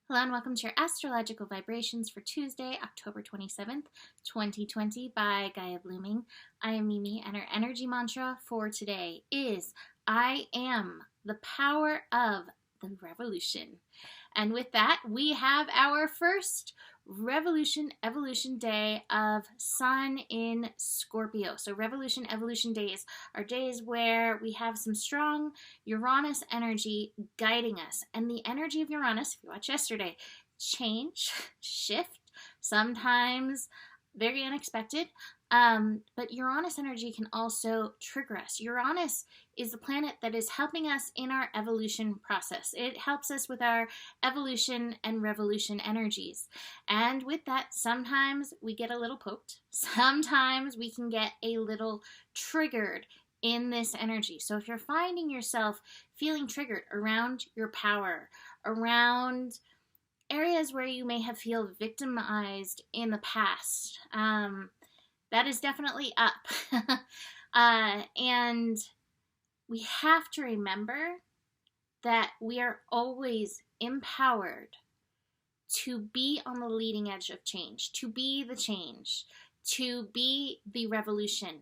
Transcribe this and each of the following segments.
Hello and welcome to your astrological vibrations for Tuesday, October 27th, 2020 by Gaia Blooming. I am Mimi and our energy mantra for today is I am the power of the revolution. And with that, we have our first Revolution Evolution Day of Sun in Scorpio. So Revolution Evolution Days are days where we have some strong Uranus energy guiding us. And the energy of Uranus, if you watched yesterday, change, shift, sometimes very unexpected. But Uranus energy can also trigger us. Uranus is the planet that is helping us in our evolution process. It helps us with our evolution and revolution energies. And with that, sometimes we get a little poked. Sometimes we can get a little triggered in this energy. So if you're finding yourself feeling triggered around your power, around areas where you may have felt victimized in the past, that is definitely up. And we have to remember that we are always empowered to be on the leading edge of change, to be the change, to be the revolution,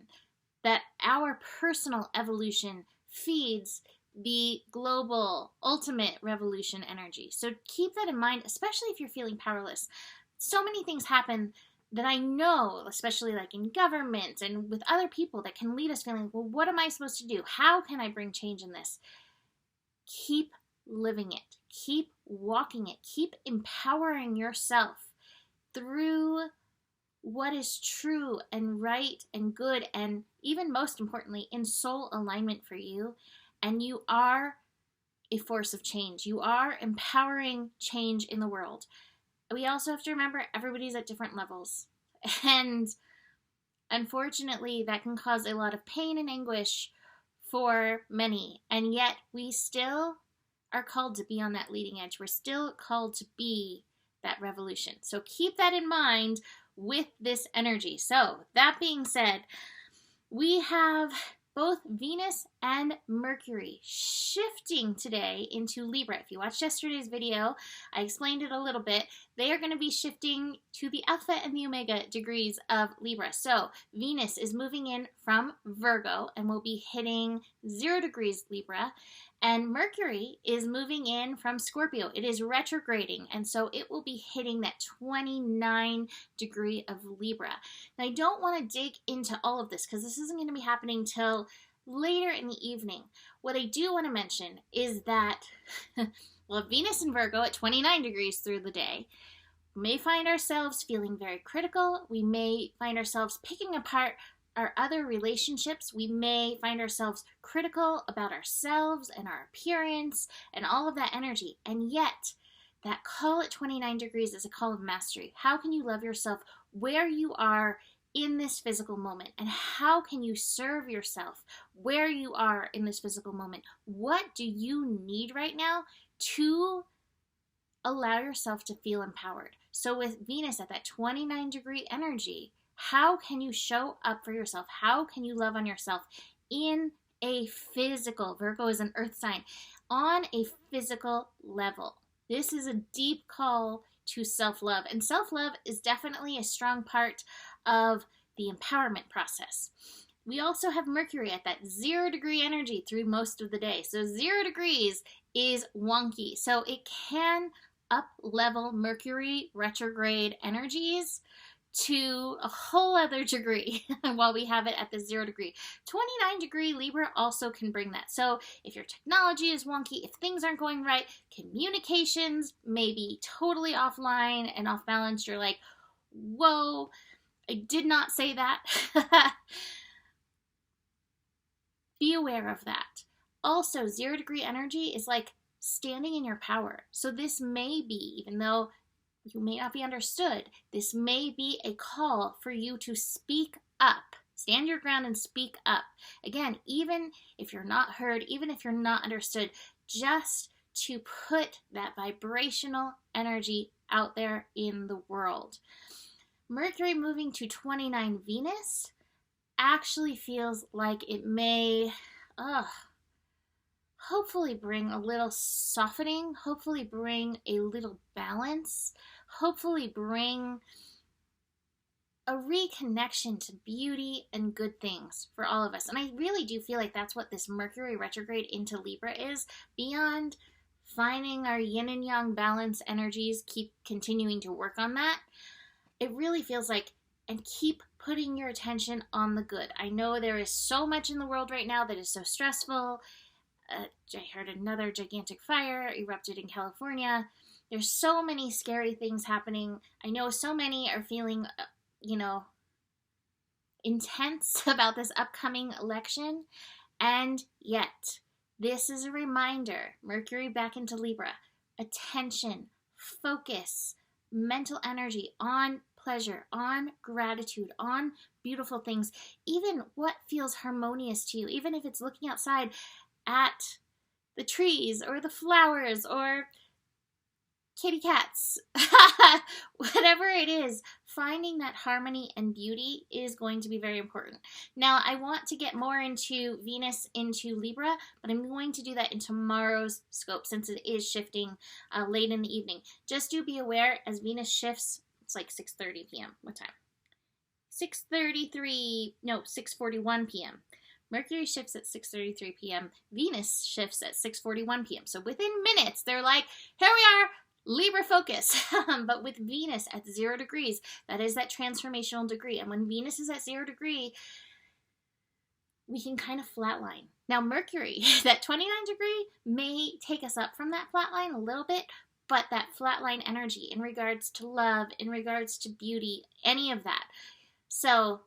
that our personal evolution feeds the global ultimate revolution energy. So keep that in mind, especially if you're feeling powerless. So many things happen that I know, especially like in government and with other people, that can lead us feeling, well, what am I supposed to do? How can I bring change in this? Keep living it. Keep walking it. Keep empowering yourself through what is true and right and good, and even most importantly, in soul alignment for you. And you are a force of change. You are empowering change in the world. We also have to remember everybody's at different levels. And unfortunately, that can cause a lot of pain and anguish for many. And yet we still are called to be on that leading edge. We're still called to be that revolution. So keep that in mind with this energy. So that being said, we have both Venus and Mercury shifting today into Libra. If you watched yesterday's video, I explained it a little bit. They are going to be shifting to the alpha and the omega degrees of Libra. So Venus is moving in from Virgo and will be hitting 0 degrees Libra. And Mercury is moving in from Scorpio. It is retrograding, and so it will be hitting that 29 degree of Libra. Now, I don't want to dig into all of this because this isn't going to be happening till later in the evening. What I do want to mention is that, well, Venus in Virgo at 29 degrees through the day, we may find ourselves feeling very critical. We may find ourselves picking apart our other relationships. We may find ourselves critical about ourselves and our appearance and all of that energy. And yet, that call at 29 degrees is a call of mastery. How can you love yourself where you are in this physical moment? And how can you serve yourself where you are in this physical moment? What do you need right now to allow yourself to feel empowered? So with Venus at that 29 degree energy, how can you show up for yourself? How can you love on yourself in a physical, Virgo is an earth sign, on a physical level? This is a deep call to self-love. And self-love is definitely a strong part of the empowerment process. We also have Mercury at that 0 degree energy through most of the day. So 0 degrees is wonky. So it can up-level Mercury retrograde energies to a whole other degree while we have it at the 0 degree. 29 degree Libra also can bring that. So if your technology is wonky, if things aren't going right, communications may be totally offline and off balance. You're like, whoa, I did not say that. Be aware of that. Also, 0 degree energy is like standing in your power. So this may be, even though you may not be understood, this may be a call for you to speak up. Stand your ground and speak up. Again, even if you're not heard, even if you're not understood, just to put that vibrational energy out there in the world. Mercury moving to 29 Venus actually feels like it may hopefully bring a little softening, hopefully bring a little balance, hopefully bring a reconnection to beauty and good things for all of us. And I really do feel like that's what this Mercury retrograde into Libra is. Beyond finding our yin and yang balance energies, keep continuing to work on that. It really feels like, and keep putting your attention on the good. I know there is so much in the world right now that is so stressful. I heard another gigantic fire erupted in California. There's so many scary things happening. I know so many are feeling, intense about this upcoming election. And yet, this is a reminder, Mercury back into Libra, attention, focus, mental energy on pleasure, on gratitude, on beautiful things, even what feels harmonious to you, even if it's looking outside at the trees or the flowers or kitty cats, whatever it is, finding that harmony and beauty is going to be very important. Now, I want to get more into Venus into Libra, but I'm going to do that in tomorrow's scope since it is shifting late in the evening. Just do be aware as Venus shifts, it's like 6:30 p.m. What time? 6:41 p.m. Mercury shifts at 6:33 p.m. Venus shifts at 6:41 p.m. So within minutes, they're like, here we are, Libra focus. But with Venus at 0 degrees, that is that transformational degree. And when Venus is at 0 degree, we can kind of flatline. Now Mercury, that 29 degree, may take us up from that flatline a little bit, but that flatline energy in regards to love, in regards to beauty, any of that. So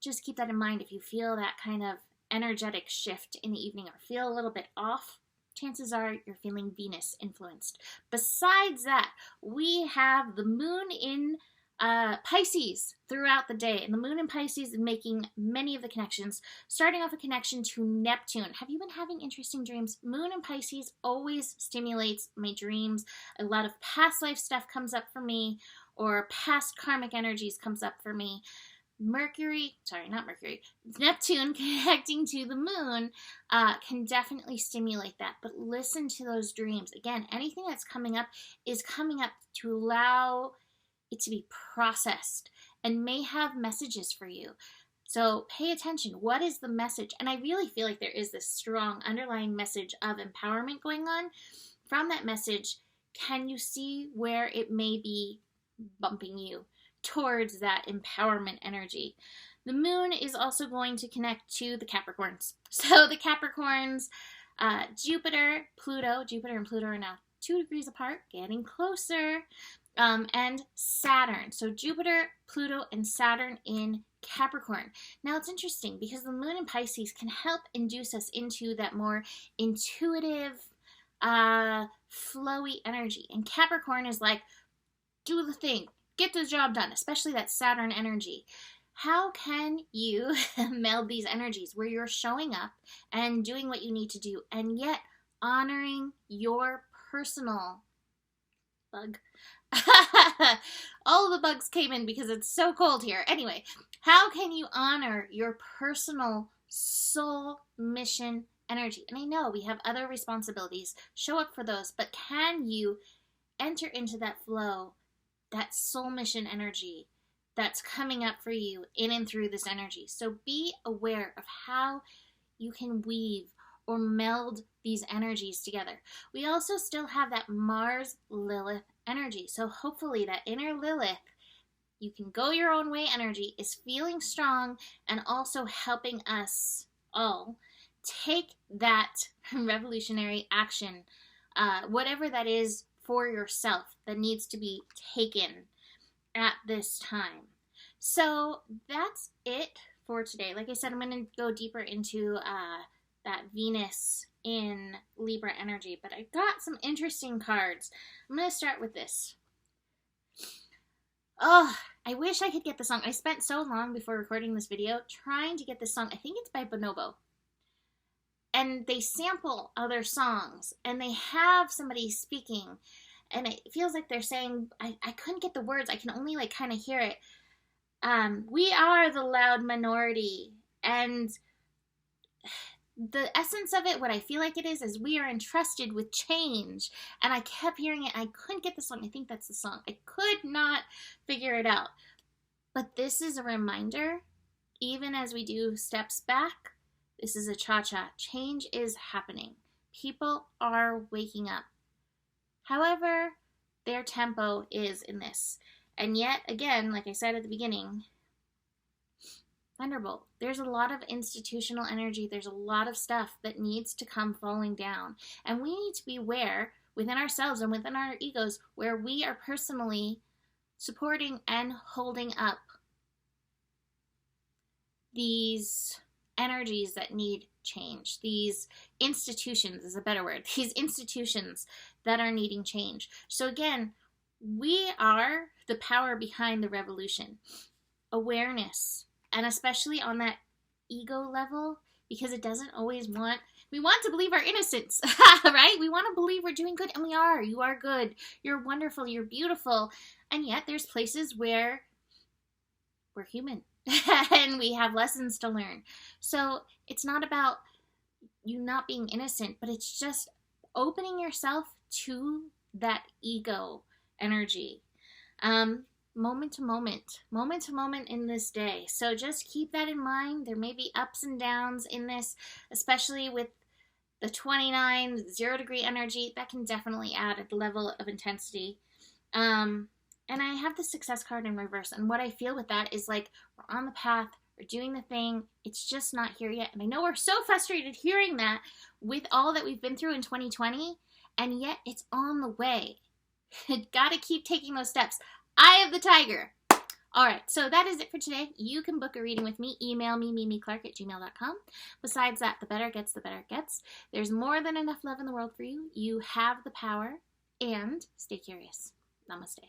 just keep that in mind. If you feel that kind of energetic shift in the evening or feel a little bit off, chances are you're feeling Venus influenced. Besides that, we have the moon in Pisces throughout the day. And the moon in Pisces is making many of the connections, starting off a connection to Neptune. Have you been having interesting dreams? Moon in Pisces always stimulates my dreams. A lot of past life stuff comes up for me, or past karmic energies comes up for me. Neptune connecting to the moon can definitely stimulate that. But listen to those dreams. Again, anything that's coming up is coming up to allow it to be processed and may have messages for you. So pay attention. What is the message? And I really feel like there is this strong underlying message of empowerment going on. From that message, can you see where it may be bumping you towards that empowerment energy? The moon is also going to connect to the Capricorns. So the Capricorns, Jupiter and Pluto are now 2 degrees apart, getting closer, and Saturn. So Jupiter, Pluto, and Saturn in Capricorn. Now it's interesting because the moon in Pisces can help induce us into that more intuitive, flowy energy. And Capricorn is like, do the thing. Get the job done, especially that Saturn energy. How can you meld these energies where you're showing up and doing what you need to do and yet honoring your personal bug? All of the bugs came in because it's so cold here. Anyway, how can you honor your personal soul mission energy? And I know we have other responsibilities. Show up for those, but can you enter into that flow, that soul mission energy that's coming up for you in and through this energy? So be aware of how you can weave or meld these energies together. We also still have that Mars-Lilith energy. So hopefully that inner Lilith, you can go your own way energy, is feeling strong and also helping us all take that revolutionary action, whatever that is for yourself that needs to be taken at this time. So that's it for today. Like I said, I'm going to go deeper into that Venus in Libra energy, but I got some interesting cards. I'm going to start with this. Oh, I wish I could get the song. I spent so long before recording this video trying to get this song. I think it's by Bonobo. And they sample other songs, and they have somebody speaking, and it feels like they're saying, I couldn't get the words, I can only like kind of hear it. We are the loud minority, and the essence of it, what I feel like it is we are entrusted with change. And I kept hearing it. I couldn't get the song. I think that's the song. I could not figure it out. But this is a reminder, even as we do steps back, this is a cha-cha. Change is happening. People are waking up. However, their tempo is in this. And yet, again, like I said at the beginning, Thunderbolt. There's a lot of institutional energy. There's a lot of stuff that needs to come falling down. And we need to be aware within ourselves and within our egos where we are personally supporting and holding up these energies that need change. These institutions is a better word. These institutions that are needing change. So again, we are the power behind the revolution. Awareness. And especially on that ego level, because it doesn't always we want to believe our innocence, right? We want to believe we're doing good, and we are. You are good. You're wonderful. You're beautiful. And yet there's places where we're human and we have lessons to learn. So it's not about you not being innocent, but it's just opening yourself to that ego energy. Moment to moment in this day. So just keep that in mind. There may be ups and downs in this, especially with the 29, 0 degree energy. That can definitely add a level of intensity. And I have the success card in reverse. And what I feel with that is like, we're on the path, we're doing the thing. It's just not here yet. And I know we're so frustrated hearing that with all that we've been through in 2020, and yet it's on the way. Got to keep taking those steps. Eye of the tiger. All right, so that is it for today. You can book a reading with me. Email me, mimiclark@gmail.com. Besides that, the better it gets, the better it gets. There's more than enough love in the world for you. You have the power, and stay curious. Namaste.